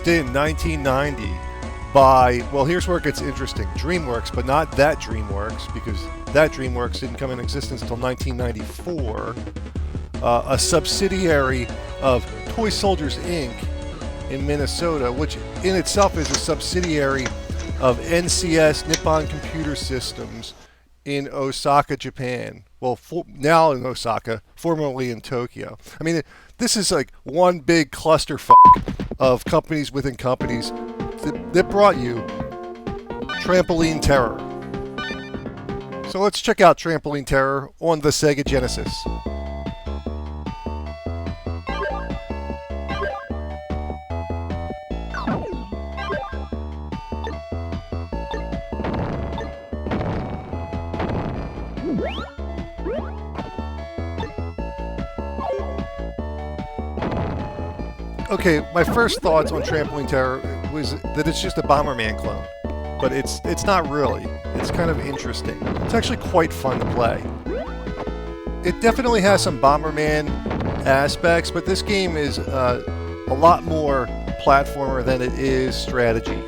in 1990 by, well, here's where it gets interesting, DreamWorks, but not that DreamWorks, because that DreamWorks didn't come in existence until 1994. A subsidiary of Toy Soldiers Inc. in Minnesota, which in itself is a subsidiary of NCS, Nippon Computer Systems, in Osaka, Japan. Well, now in Osaka, formerly in Tokyo. I mean, this is like one big clusterfuck of companies within companies that brought you Trampoline Terror. So let's check out Trampoline Terror on the Sega Genesis. Okay, my first thoughts on Trampoline Terror was that it's just a Bomberman clone, but it's not really. It's kind of interesting. It's actually quite fun to play. It definitely has some Bomberman aspects, but this game is a lot more platformer than it is strategy.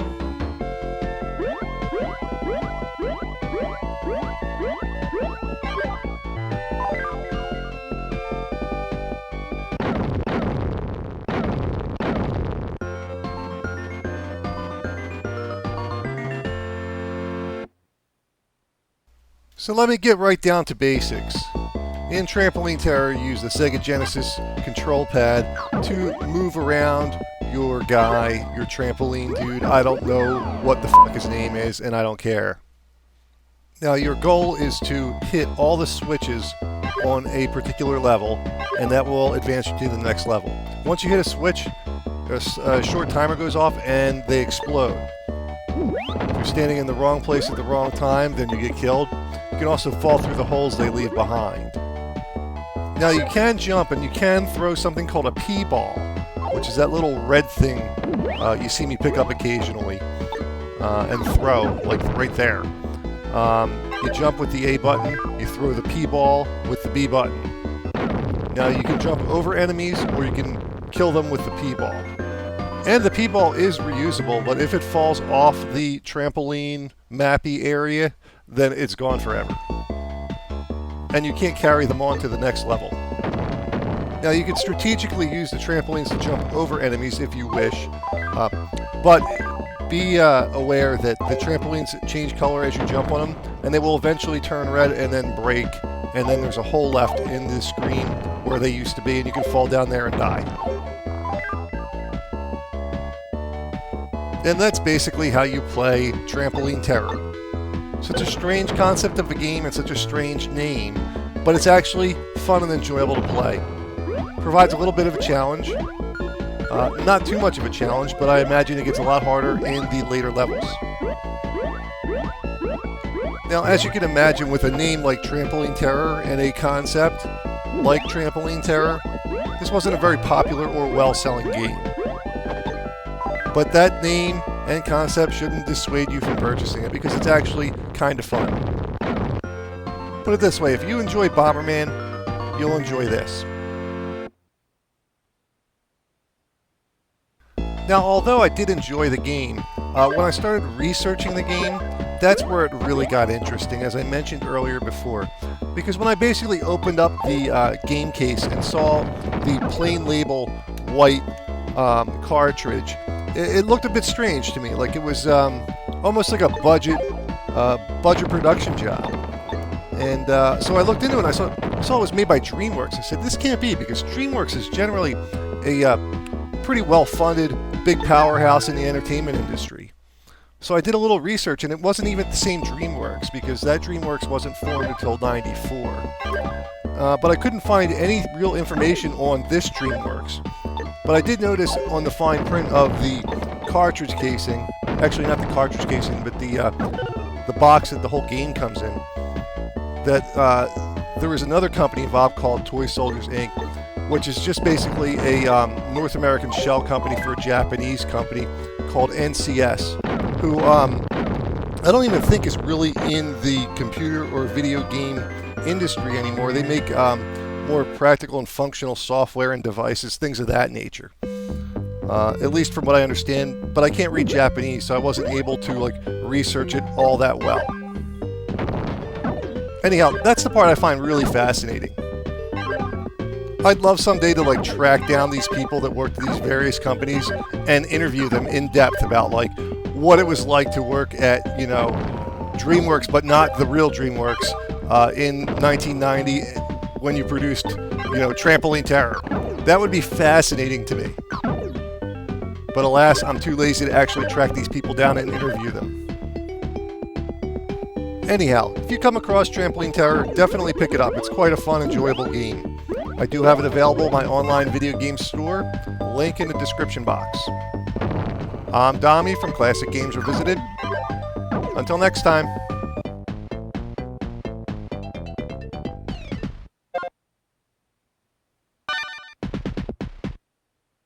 So let me get right down to basics. In Trampoline Terror, you use the Sega Genesis control pad to move around your guy, your trampoline dude. I don't know what the fuck his name is, and I don't care. Now your goal is to hit all the switches on a particular level, and that will advance you to the next level. Once you hit a switch, a short timer goes off and they explode. If you're standing in the wrong place at the wrong time, then you get killed. You can also fall through the holes they leave behind. Now you can jump and you can throw something called a P-ball, which is that little red thing you see me pick up occasionally and throw, like right there. You jump with the A button, you throw the P-ball with the B button. Now you can jump over enemies or you can kill them with the P-ball. And the P-ball is reusable, but if it falls off the trampoline mappy area, then it's gone forever. And you can't carry them on to the next level. Now you can strategically use the trampolines to jump over enemies if you wish, but be aware that the trampolines change color as you jump on them, and they will eventually turn red and then break, and then there's a hole left in the screen where they used to be, and you can fall down there and die. And that's basically how you play Trampoline Terror. Such a strange concept of a game and such a strange name, but it's actually fun and enjoyable to play. Provides a little bit of a challenge. Not too much of a challenge, but I imagine it gets a lot harder in the later levels. Now, as you can imagine, with a name like Trampoline Terror and a concept like Trampoline Terror, this wasn't a very popular or well-selling game. But that name and concept shouldn't dissuade you from purchasing it because it's actually kind of fun. Put it this way, if you enjoy Bomberman, you'll enjoy this. Now, although I did enjoy the game, when I started researching the game, that's where it really got interesting, as I mentioned earlier before. Because when I basically opened up the game case and saw the plain label white cartridge, it looked a bit strange to me, like it was almost like a budget production job. And so I looked into it and I saw it was made by DreamWorks. I said, this can't be, because DreamWorks is generally a pretty well-funded, big powerhouse in the entertainment industry. So I did a little research, and it wasn't even the same DreamWorks, because that DreamWorks wasn't formed until '94. But I couldn't find any real information on this DreamWorks. But I did notice on the fine print of the cartridge casing, actually not the cartridge casing, but the box that the whole game comes in, that there was another company involved called Toy Soldiers Inc., which is just basically a North American shell company for a Japanese company called NCS, who I don't even think is really in the computer or video game industry anymore. They make more practical and functional software and devices, things of that nature. at least from what I understand, but I can't read Japanese, so I wasn't able to like research it all that well. Anyhow, that's the part I find really fascinating. I'd love someday to like track down these people that worked at these various companies and interview them in depth about like what it was like to work at, you know, DreamWorks, but not the real DreamWorks, in 1990 when you produced, you know, Trampoline Terror. That would be fascinating to me. But alas, I'm too lazy to actually track these people down and interview them. Anyhow, if you come across Trampoline Terror, definitely pick it up. It's quite a fun, enjoyable game. I do have it available in my online video game store, link in the description box. I'm Dommy from Classic Games Revisited. Until next time.